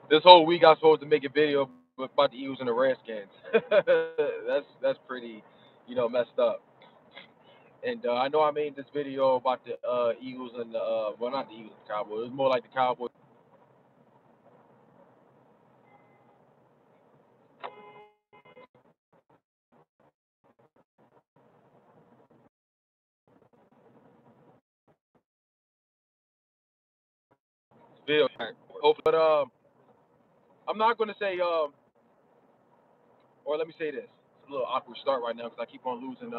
This whole week I was supposed to make a video about the Eagles and the Redskins. That's pretty, messed up. And I know I made this video about the Eagles and the well, not the Eagles, the Cowboys. It was more like the Cowboys video. Hopefully, but I'm not gonna say or let me say this. It's a little awkward start right now because I keep on losing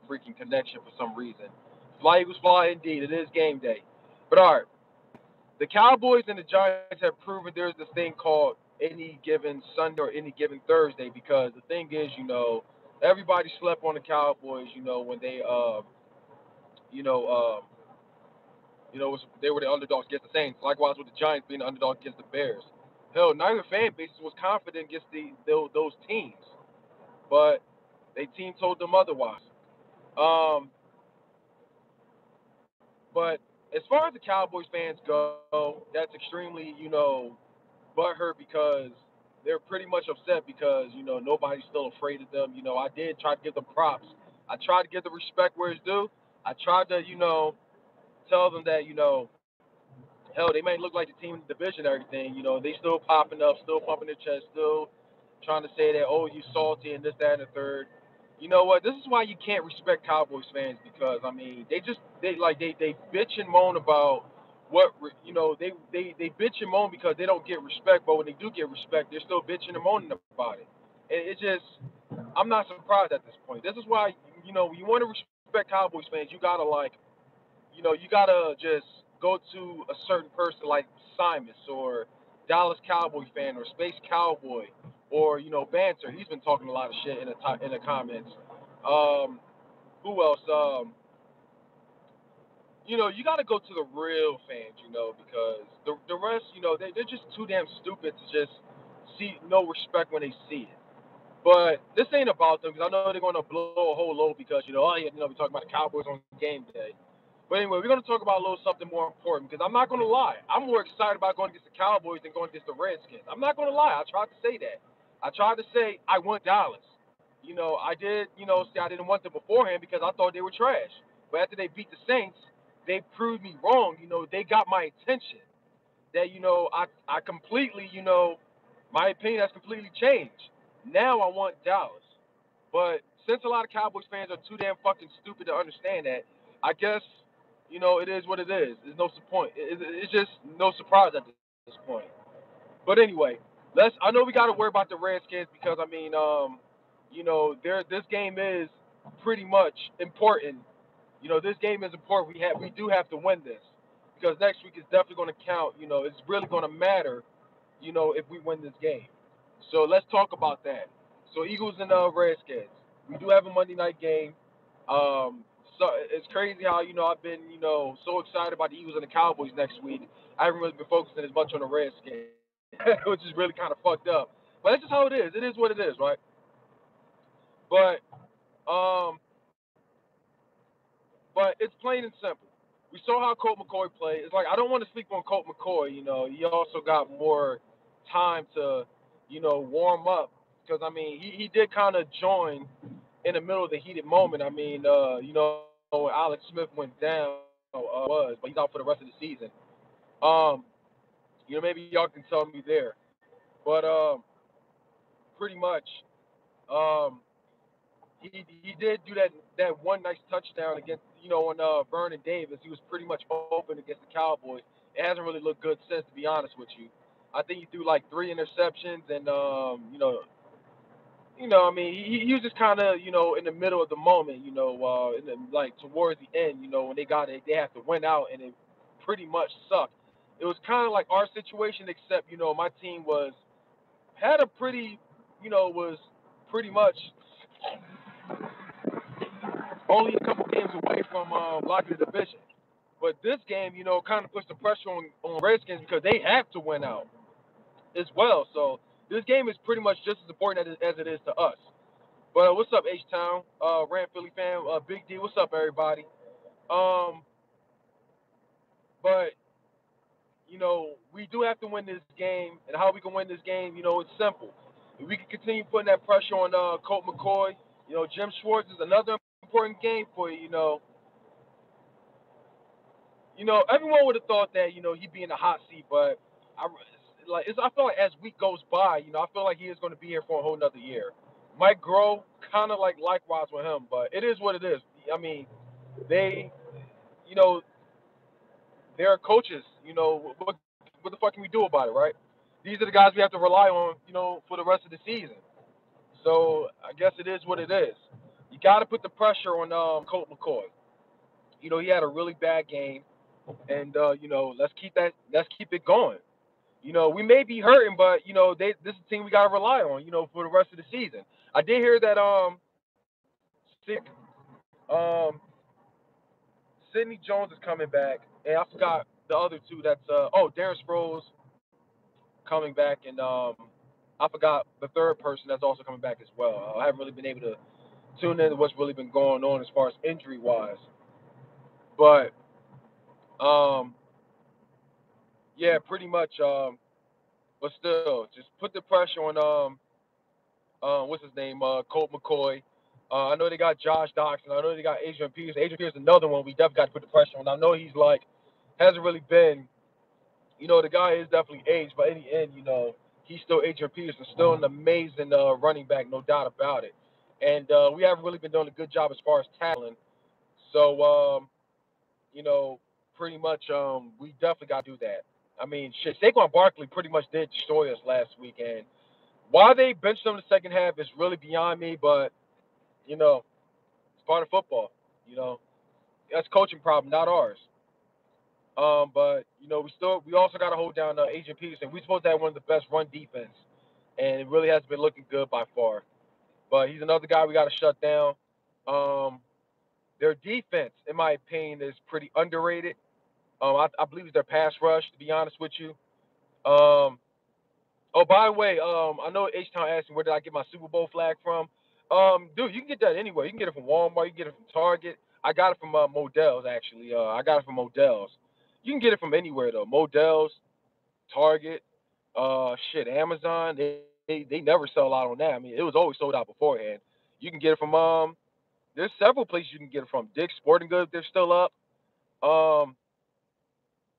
freaking connection for some reason. Fly Eagles fly indeed. It is game day. But all right, the Cowboys and the Giants have proven there's this thing called any given Sunday or any given Thursday because the thing is, everybody slept on the Cowboys, when they you know, they were the underdogs against the Saints. Likewise with the Giants being the underdog against the Bears. Hell, neither fan base was confident against those teams, but they team told them otherwise. Um, but as far as the Cowboys fans go, that's extremely, butthurt because they're pretty much upset because nobody's still afraid of them. I did try to give them props. I tried to give the respect where it's due. I tried to tell them that hell they may look like the team in the division and everything. They still popping up, still pumping their chest, still trying to say that you salty and this that and the third. You know what? This is why you can't respect Cowboys fans because I mean they bitch and moan about what they bitch and moan because they don't get respect, but when they do get respect, they're still bitching and moaning about it. And it just I'm not surprised at this point. This is why when you want to respect Cowboys fans, you gotta you gotta just go to a certain person like Simus or Dallas Cowboy fan or Space Cowboy or Banter. He's been talking a lot of shit in the comments. Um, who else? You got to go to the real fans, because the rest, they're just too damn stupid to just see no respect when they see it. But this ain't about them because I know they're going to blow a whole load because oh yeah, we're talking about the Cowboys on game day. But anyway, we're going to talk about a little something more important because I'm not going to lie. I'm more excited about going against the Cowboys than going against the Redskins. I'm not going to lie. I tried to say that. I tried to say I want Dallas. I did, say I didn't want them beforehand because I thought they were trash. But after they beat the Saints, they proved me wrong. They got my attention. That, I completely, my opinion has completely changed. Now I want Dallas. But since a lot of Cowboys fans are too damn fucking stupid to understand that, I guess it is what it is. There's no point. It's just no surprise at this point. But anyway, let's. I know we got to worry about the Redskins because I mean, this game is pretty much important. This game is important. We do have to win this because next week is definitely going to count. It's really going to matter. If we win this game. So let's talk about that. So Eagles and Redskins. We do have a Monday night game. So it's crazy how I've been so excited about the Eagles and the Cowboys next week. I haven't really been focusing as much on the Redskins, which is really kind of fucked up. But that's just how it is. It is what it is, right? But um, but it's plain and simple. We saw how Colt McCoy played. It's like I don't want to sleep on Colt McCoy. He also got more time to, warm up because I mean he did kind of join in the middle of the heated moment. I mean, when Alex Smith went down, but he's out for the rest of the season. Um, maybe y'all can tell me there, but pretty much, um, he did do that one nice touchdown against on Vernon Davis. He was pretty much open against the Cowboys. It hasn't really looked good since, to be honest with you. I think he threw like three interceptions, and I mean, he was just kind of in the middle of the moment, like towards the end, when they got it, they had to win out, and it pretty much sucked. It was kind of like our situation, except my team had a pretty, was pretty much only a couple games away from blocking the division. But this game, kind of puts the pressure on Redskins because they have to win out as well. So this game is pretty much just as important as it is to us. But what's up, H Town? Rand Philly fan, Big D. What's up, everybody? Um, but we do have to win this game, and how we can win this game, it's simple. If we can continue putting that pressure on Colt McCoy, Jim Schwartz is another important game for you. Everyone would have thought that he'd be in the hot seat, but I feel like as week goes by, I feel like he is going to be here for a whole nother year. Might grow kind of like likewise with him, but it is what it is. I mean, they, you know, they're coaches. What the fuck can we do about it, right? These are the guys we have to rely on, for the rest of the season. So I guess it is what it is. You got to put the pressure on Colt McCoy. He had a really bad game, and let's keep it going. We may be hurting, but this is a team we gotta rely on, for the rest of the season. I did hear that Sick, um Sidney Jones is coming back, and I forgot the other two. That's Darren Sproles coming back, and I forgot the third person that's also coming back as well. I haven't really been able to tune in to what's really been going on as far as injury wise, but um yeah, pretty much. But still, just put the pressure on what's his name, Colt McCoy. I know they got Josh Doxson. I know they got Adrian Pierce. Adrian Pierce is another one we definitely got to put the pressure on. I know he's like hasn't really been, the guy is definitely aged, but in the end, he's still Adrian Pierce and still an amazing running back, no doubt about it. And we haven't really been doing a good job as far as tackling. So you know, pretty much we definitely got to do that. I mean, shit, Saquon Barkley pretty much did destroy us last weekend. Why they benched him in the second half is really beyond me, but you know, it's part of football. You know, that's a coaching problem, not ours. But we also got to hold down Adrian Peterson. We're supposed to have one of the best run defense, and it really hasn't been looking good by far. But he's another guy we got to shut down. Um, their defense, in my opinion, is pretty underrated. I believe it's their pass rush. To be honest with you. Um, Oh, by the way, I know H Town asked me where did I get my Super Bowl flag from. Dude, you can get that anywhere. You can get it from Walmart. You can get it from Target. I got it from Modell's actually. I got it from Modell's. You can get it from anywhere though. Modell's, Target, Amazon. They never sell out on that. I mean, it was always sold out beforehand. You can get it from There's several places you can get it from. Dick's Sporting Goods, they're still up. Um,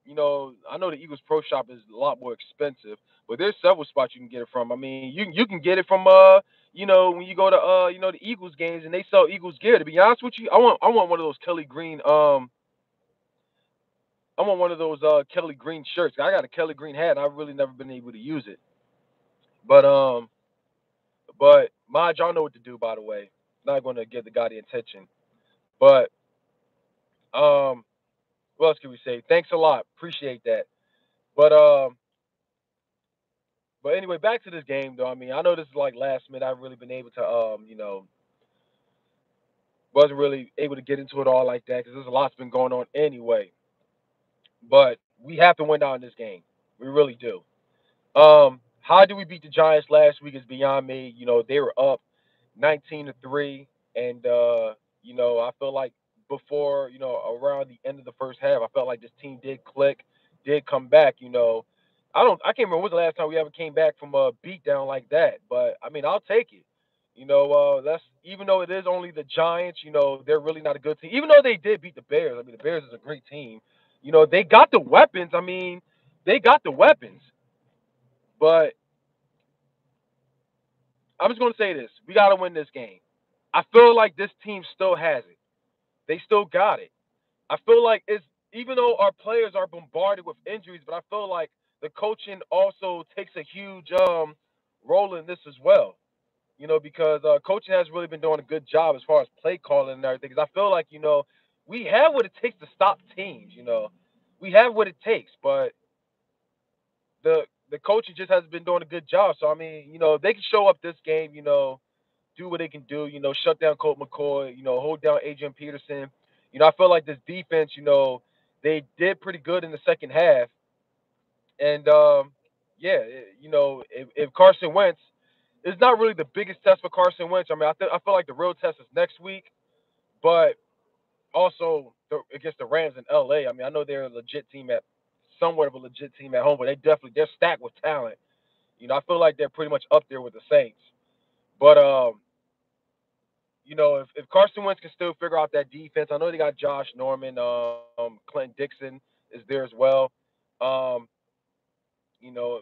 I know the Eagles Pro Shop is a lot more expensive, but there's several spots you can get it from. I mean, you can get it from when you go to the Eagles games and they sell Eagles gear. To be honest with you, I want one of those Kelly Green I want one of those Kelly Green shirts. I got a Kelly Green hat and I've really never been able to use it. But Maj, y'all know what to do by the way. Not gonna give the guy the attention. But um what else can we say? Thanks a lot. Appreciate that. But anyway, back to this game though. I mean, I know this is like last minute. I've really been able to wasn't really able to get into it all like that because there's a lot's been going on anyway. But we have to win down this game. We really do. How did we beat the Giants last week is beyond me. They were up 19-3, and I feel like before, around the end of the first half, I felt like this team did click, did come back. I can't remember when was the last time we ever came back from a beatdown like that. But I mean, I'll take it. That's even though it is only the Giants. They're really not a good team. Even though they did beat the Bears. I mean, the Bears is a great team. They got the weapons. I mean, they got the weapons. But I'm just gonna say this: we got to win this game. I feel like this team still has it. They still got it. I feel like it's even though our players are bombarded with injuries, but I feel like the coaching also takes a huge role in this as well. Because coaching has really been doing a good job as far as play calling and everything. Because I feel like we have what it takes to stop teams. We have what it takes, but the coaching just hasn't been doing a good job. So I mean, they can show up this game. Do what they can do. Shut down Colt McCoy. Hold down Adrian Peterson. I feel like this defense. They did pretty good in the second half, and yeah, if Carson Wentz, it's not really the biggest test for Carson Wentz. I mean, I feel like the real test is next week, but also against the Rams in LA. I mean, I know they're a legit team at somewhat of a legit team at home, but they're stacked with talent. I feel like they're pretty much up there with the Saints. But if Carson Wentz can still figure out that defense, I know they got Josh Norman, Clinton Dixon is there as well. Um, you know,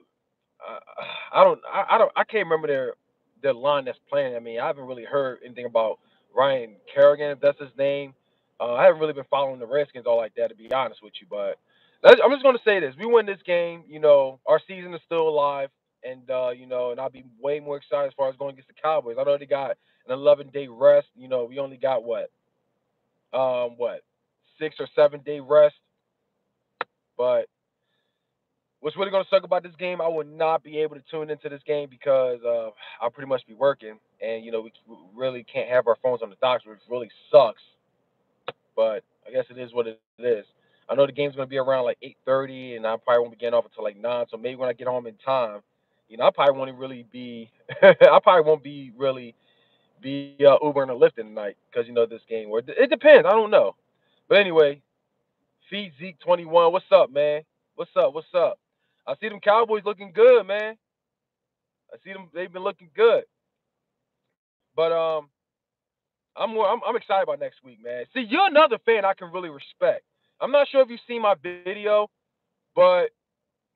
I can't remember their line that's playing. I mean, I haven't really heard anything about Ryan Kerrigan, if that's his name. I haven't really been following the Redskins all like that, to be honest with you. But I'm just going to say this: we win this game. Our season is still alive, and and I'll be way more excited as far as going against the Cowboys. I know they got an 11-day rest. We only got what 6 or 7 day rest, but what's really gonna suck about this game, I will not be able to tune into this game because I'll pretty much be working, and we really can't have our phones on the docks, which really sucks. But I guess it is what it is. I know the game's gonna be around like 8:30, and I probably won't be getting off until like 9. So maybe when I get home in time, I probably won't really be, I probably won't be really be Ubering or Lyfting tonight because this game. Or it depends. I don't know. But anyway, feed Zeke 21. What's up, man? What's up? What's up? I see them Cowboys looking good, man. I see them. They've been looking good. But I'm excited about next week, man. See, you're another fan I can really respect. I'm not sure if you've seen my video, but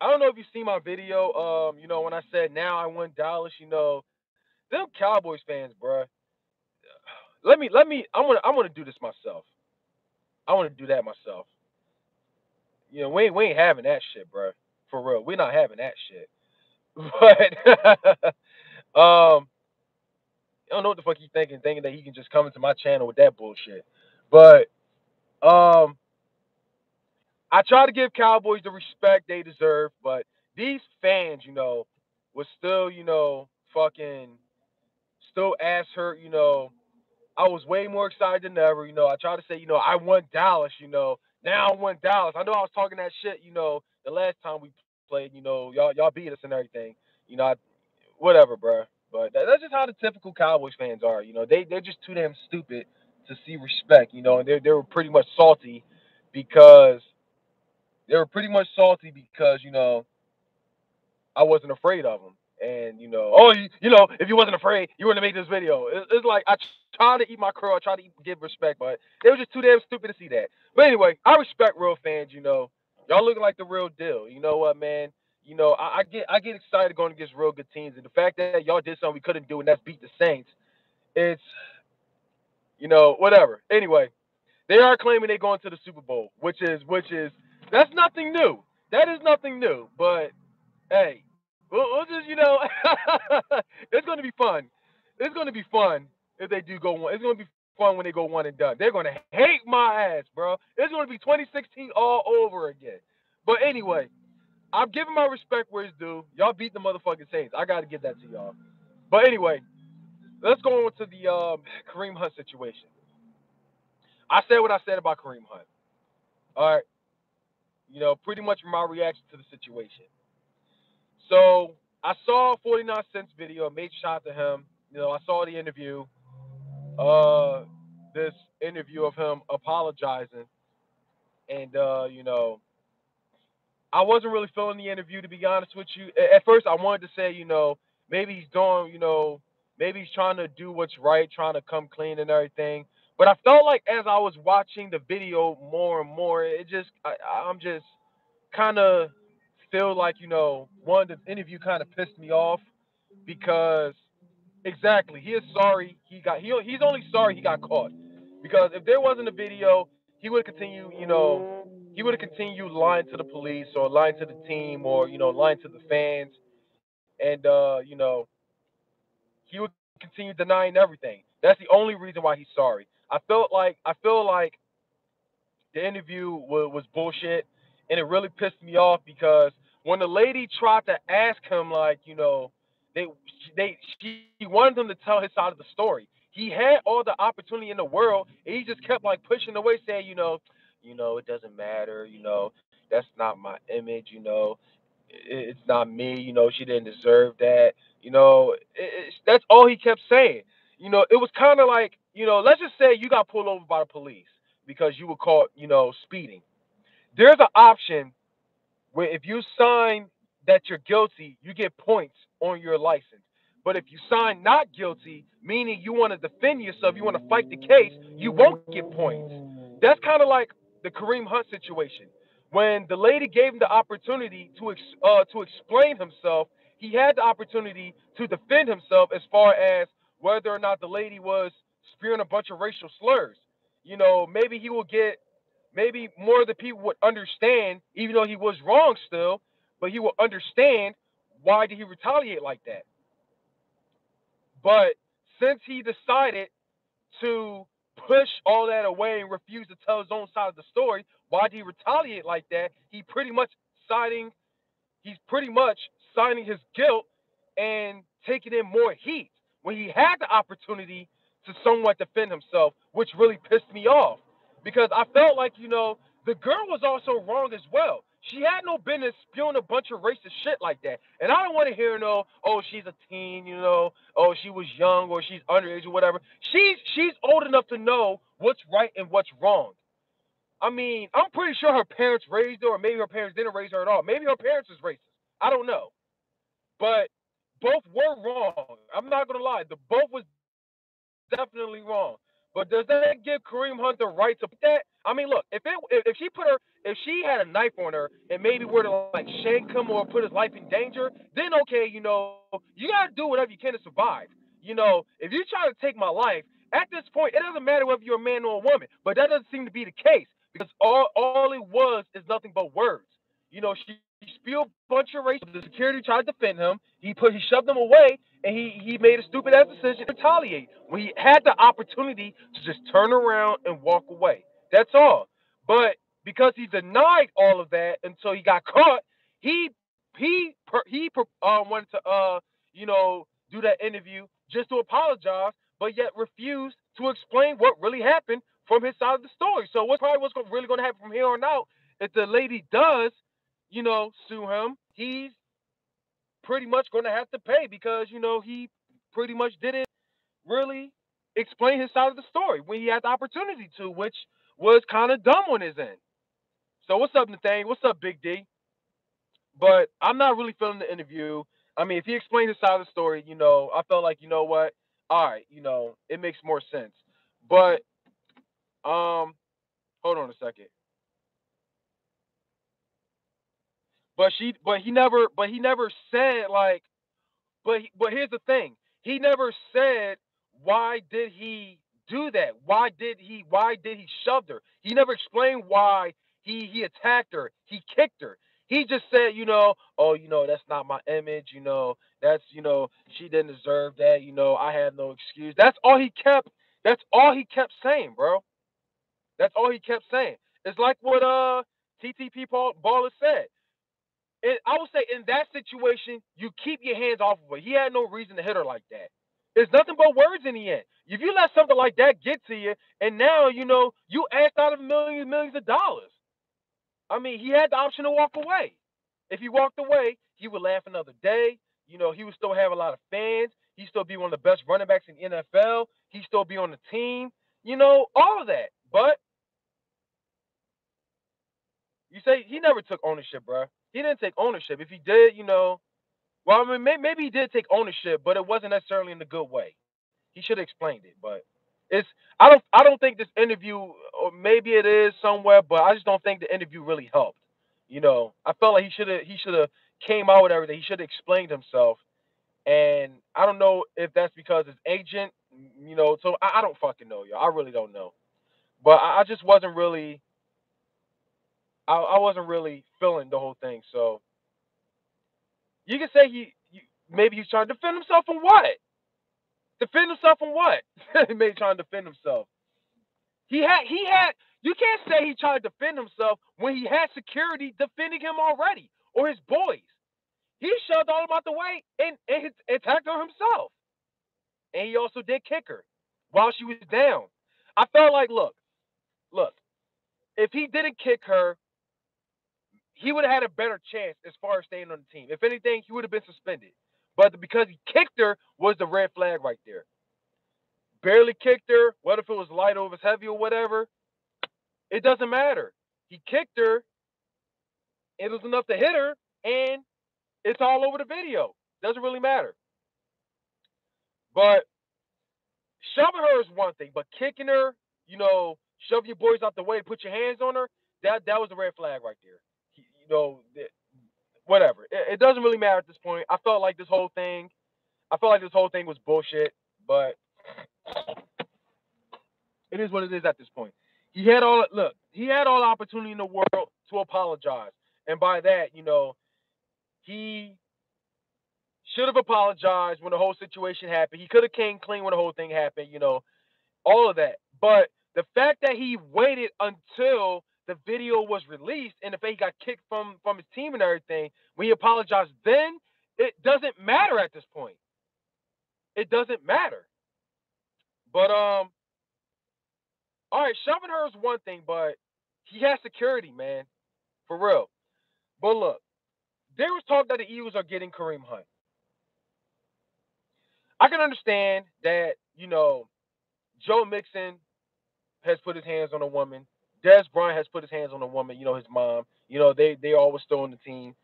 I don't know if you've seen my video. When I said now I want Dallas, them Cowboys fans, bruh. Let me. I want to do this myself. I want to do that myself. We ain't having that shit, bruh. For real, we're not having that shit. But I don't know what the fuck he thinking that he can just come into my channel with that bullshit. But um, I try to give Cowboys the respect they deserve, but these fans, was still, fucking still ass hurt. I was way more excited than ever. I tried to say, I want Dallas. Now I want Dallas. I know I was talking that shit. The last time we played. Y'all beat us and everything. I whatever, bro. But that's just how the typical Cowboys fans are. They're just too damn stupid to see respect. And they were pretty much salty because I wasn't afraid of them. And oh, if you wasn't afraid, you wouldn't have made this video. It's like I try to eat my crow, I try to give respect, but they were just too damn stupid to see that. But anyway, I respect real fans. Y'all looking like the real deal. You know what, man? I get excited going against real good teams, and the fact that y'all did something we couldn't do, and that's beat the Saints. It's whatever. Anyway, they are claiming they're going to the Super Bowl, which is that's nothing new. That is nothing new. But hey, we'll just it's going to be fun. It's going to be fun if they do go one. It's going to be fun when they go one and done. They're going to hate my ass, bro. It's going to be 2016 all over again. But anyway, I'm giving my respect where it's due. Y'all beat the motherfucking Saints. I got to give that to y'all. But anyway, let's go on to the Kareem Hunt situation. I said what I said about Kareem Hunt. All right, pretty much my reaction to the situation. So I saw 49 Cent's video, made shot to him. I saw the interview, uh, this interview of him apologizing, and I wasn't really feeling the interview, to be honest with you. At first, I wanted to say, maybe he's doing, maybe he's trying to do what's right, trying to come clean and everything. But I felt like as I was watching the video more and more, I'm just kind of feel like, one, the interview kind of pissed me off because exactly he is sorry he's only sorry he got caught because if there wasn't a video, he would have continued lying to the police or lying to the team or lying to the fans and he would continue denying everything. That's the only reason why he's sorry. I feel like the interview was bullshit, and it really pissed me off because when the lady tried to ask him, like, they she wanted him to tell his side of the story. He had all the opportunity in the world, and he just kept like pushing away, saying, it doesn't matter, that's not my image, it's not me, she didn't deserve that, that's all he kept saying. It was kind of like, let's just say you got pulled over by the police because you were caught, speeding. There's an option Where if you sign that you're guilty, you get points on your license. But if you sign not guilty, meaning you want to defend yourself, you want to fight the case, you won't get points. That's kind of like the Kareem Hunt situation. When the lady gave him the opportunity to explain himself, he had the opportunity to defend himself as far as whether or not the lady was spewing a bunch of racial slurs. Maybe he will get maybe more of the people would understand, even though he was wrong still, but he will understand why did he retaliate like that. But since he decided to push all that away and refuse to tell his own side of the story, why did he retaliate like that? Siding he's pretty much signing his guilt and taking in more heat when he had the opportunity to somewhat defend himself, which really pissed me off because I felt like, the girl was also wrong as well. She had no business spewing a bunch of racist shit like that. And I don't want to hear no, oh, she's a teen, oh, she was young or she's underage or whatever. She's old enough to know what's right and what's wrong. I mean, I'm pretty sure her parents raised her, or maybe her parents didn't raise her at all. Maybe her parents was racist. I don't know. But both were wrong. I'm not gonna lie. The both was definitely wrong. But does that give Kareem Hunt the right to put that? I mean, look, if she had a knife on her and maybe were to like shank him or put his life in danger, then okay, you gotta do whatever you can to survive. If you try to take my life, at this point, it doesn't matter whether you're a man or a woman. But that doesn't seem to be the case because all it was is nothing but words. She spewed a bunch of race. The security tried to defend him. He shoved him away, and he made a stupid ass decision to retaliate when he had the opportunity to just turn around and walk away. That's all. But because he denied all of that until he got caught, he wanted to do that interview just to apologize, but yet refused to explain what really happened from his side of the story. So what's really going to happen from here on out if the lady does sue him? He's pretty much going to have to pay because he pretty much didn't really explain his side of the story when he had the opportunity to, which was kind of dumb on his end. So what's up, Nathaniel? What's up, Big D? But I'm not really feeling the interview. I mean, if he explained his side of the story, I felt like, what? All right, it makes more sense. But hold on a second. But he never said like. But here's the thing. He never said why did he do that? Why did he shove her? He never explained why he attacked her. He kicked her. He just said, oh, that's not my image, that's she didn't deserve that, I had no excuse. That's all he kept saying, bro. That's all he kept saying. It's like what TTP Baller said. I would say in that situation, you keep your hands off of her. He had no reason to hit her like that. It's nothing but words in the end. If you let something like that get to you, and now you asked out of millions of dollars. I mean, he had the option to walk away. If he walked away, he would laugh another day. He would still have a lot of fans. He'd still be one of the best running backs in the NFL. He'd still be on the team. All of that. But you say he never took ownership, bro. He didn't take ownership. If he did, well, I mean, maybe he did take ownership, but it wasn't necessarily in the good way. He should have explained it, but it's I don't think this interview, or maybe it is somewhere, but I just don't think the interview really helped. I felt like he should have came out with everything. He should have explained himself, and I don't know if that's because his agent, So I don't fucking know, yo. I really don't know, but I just wasn't really I wasn't really feeling the whole thing. So you can say maybe he's trying to defend himself from what? Defend himself from what? Maybe trying to defend himself. He had. You can't say he tried to defend himself when he had security defending him already or his boys. He shoved all about the way and attacked her himself. And he also did kick her while she was down. I felt like, look. If he didn't kick her, he would have had a better chance as far as staying on the team. If anything, he would have been suspended. But because he kicked her was the red flag right there. Barely kicked her. What if it was light over heavy or whatever? It doesn't matter. He kicked her. It was enough to hit her, and it's all over the video. Doesn't really matter. But shoving her is one thing, but kicking her, shove your boys out the way, put your hands on her, that was a red flag right there. Whatever. It doesn't really matter at this point. I felt like this whole thing was bullshit, but it is what it is at this point. He had all the opportunity in the world to apologize. And by that, he should have apologized when the whole situation happened. He could have came clean when the whole thing happened, all of that. But the fact that he waited until the video was released and the fact he got kicked from his team and everything, when he apologized then, it doesn't matter at this point. It doesn't matter. But all right, shoving her is one thing, but he has security, man, for real. But look, there was talk that the Eagles are getting Kareem Hunt. I can understand that, Joe Mixon has put his hands on a woman. Des Bryant has put his hands on a woman, his mom. They always still on the team.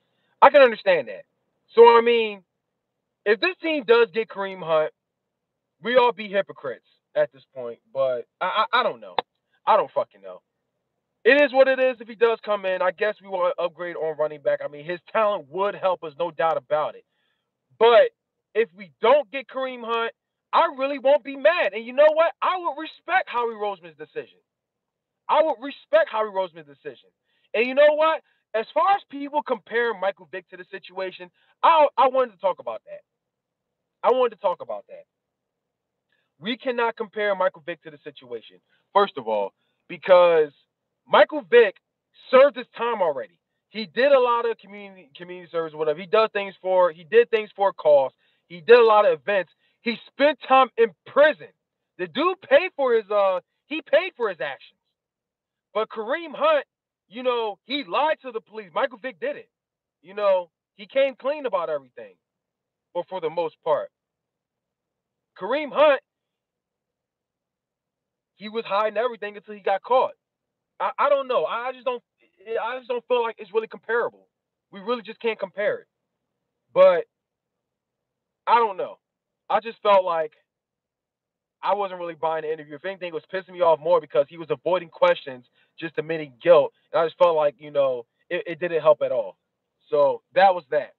I can understand that. So I mean, if this team does get Kareem Hunt, we all be hypocrites at this point. But I don't know. I don't fucking know. It is what it is. If he does come in, I guess we will upgrade on running back. I mean, his talent would help us, no doubt about it. But if we don't get Kareem Hunt, I really won't be mad. And you know what? I would respect Howie Roseman's decision. I would respect Howie Roseman's decision. And you know what? As far as people comparing Michael Vick to the situation, I wanted to talk about that. I wanted to talk about that. We cannot compare Michael Vick to the situation. First of all, because Michael Vick served his time already. He did a lot of community service, whatever. He did things for a cause. He did a lot of events. He spent time in prison. The dude paid for his actions. But Kareem Hunt, he lied to the police. Michael Vick did it. He came clean about everything, or for the most part. Kareem Hunt, he was hiding everything until he got caught. I don't know. I just don't feel like it's really comparable. We really just can't compare it. But I don't know. I just felt like I wasn't really buying the interview. If anything, it was pissing me off more because he was avoiding questions just admitting guilt. And I just felt like, it didn't help at all. So that was that.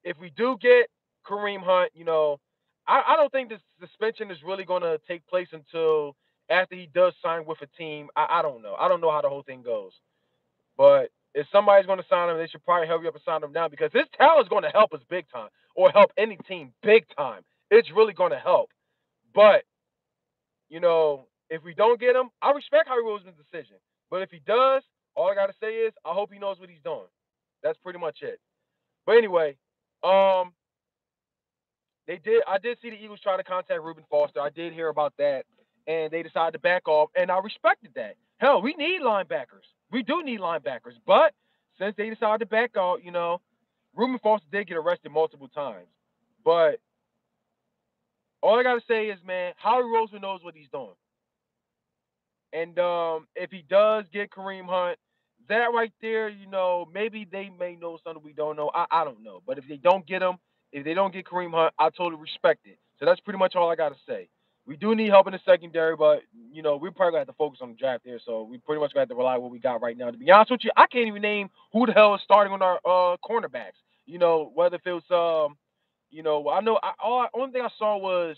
If we do get Kareem Hunt, I don't think this suspension is really going to take place until after he does sign with a team. I don't know. I don't know how the whole thing goes. But if somebody's going to sign him, they should probably hurry up and sign him now because his talent is going to help us big time or help any team big time. It's really going to help. But, if we don't get him, I respect Howie Roseman's decision. But if he does, all I got to say is I hope he knows what he's doing. That's pretty much it. But anyway, um, I did see the Eagles try to contact Reuben Foster. I did hear about that, and they decided to back off, and I respected that. Hell, we need linebackers. We do need linebackers, but since they decided to back off, Reuben Foster did get arrested multiple times. But all I gotta say is, man, Howie Roseman knows what he's doing. And if he does get Kareem Hunt, that right there, maybe they may know something we don't know. I don't know. But if they don't get him, if they don't get Kareem Hunt, I totally respect it. So that's pretty much all I got to say. We do need help in the secondary, but, we probably got to focus on the draft there. So we pretty much got to rely on what we got right now. To be honest with you, I can't even name who the hell is starting on our cornerbacks. Whether if it was, I know only thing I saw was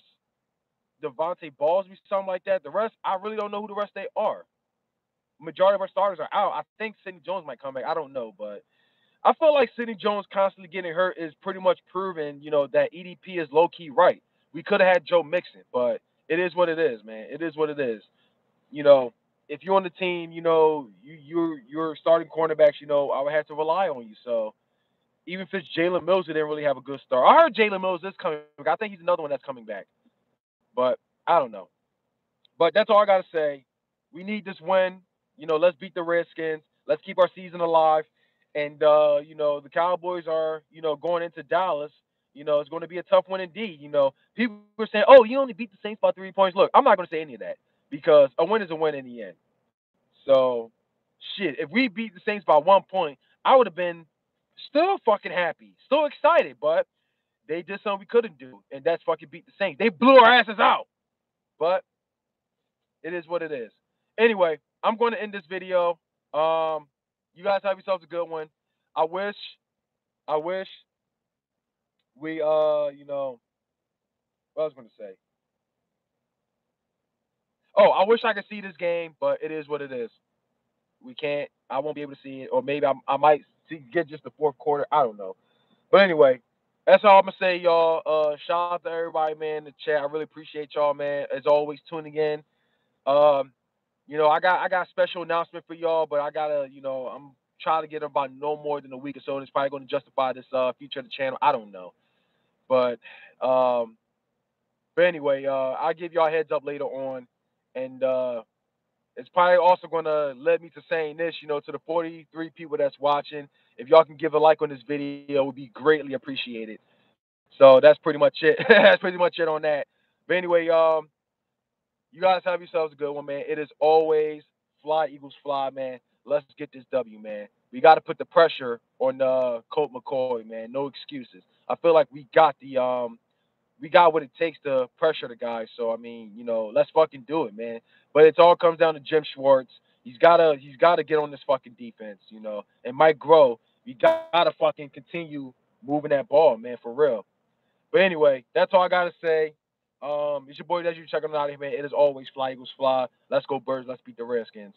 Devontae Ballsby, something like that. The rest, I really don't know who the rest they are. Majority of our starters are out. I think Sidney Jones might come back. I don't know, but I feel like Sidney Jones constantly getting hurt is pretty much proven, that EDP is low key right. We could have had Joe Mixon, but it is what it is, man. It is what it is. If you're on the team, you're starting cornerbacks. I would have to rely on you. So even if it's Jalen Mills, who didn't really have a good start. I heard Jalen Mills is coming back. I think he's another one that's coming back, but I don't know. But that's all I gotta say. We need this win. Let's beat the Redskins. Let's keep our season alive. And the Cowboys are, going into Dallas. It's going to be a tough one indeed. People are saying, "Oh, you only beat the Saints by 3 points." Look, I'm not going to say any of that because a win is a win in the end. So, shit, if we beat the Saints by 1 point, I would have been still fucking happy, still excited, but they did something we couldn't do, and that's fucking beat the Saints. They blew our asses out, but it is what it is. Anyway, I'm going to end this video. Um, you guys have yourselves a good one. I wish, I wish we, what I was going to say. Oh, I wish I could see this game, but it is what it is. We can't. I won't be able to see it, or maybe I might get just the fourth quarter. I don't know. But anyway, that's all I'm gonna say, y'all. Shout out to everybody, man, in the chat. I really appreciate y'all, man. As always, tuning in. Um, I got a special announcement for y'all, but I gotta, I'm trying to get about no more than a week or so. And it's probably gonna justify this feature of the channel. I don't know, but um, anyway, I'll give y'all a heads up later on, and it's probably also gonna lead me to saying this, to the 43 people that's watching. If y'all can give a like on this video, it would be greatly appreciated. So that's pretty much it. That's pretty much it on that. But anyway, you guys have yourselves a good one, man. It is always fly, Eagles fly, man. Let's get this W, man. We got to put the pressure on Colt McCoy, man. No excuses. I feel like we got what it takes to pressure the guy. So I mean, let's fucking do it, man. But it all comes down to Jim Schwartz. He's gotta get on this fucking defense, And Mike Groh, we gotta fucking continue moving that ball, man, for real. But anyway, that's all I gotta say. It's your boy that you checking out here, man. It is always fly, Eagles fly. Let's go Birds. Let's beat the Redskins.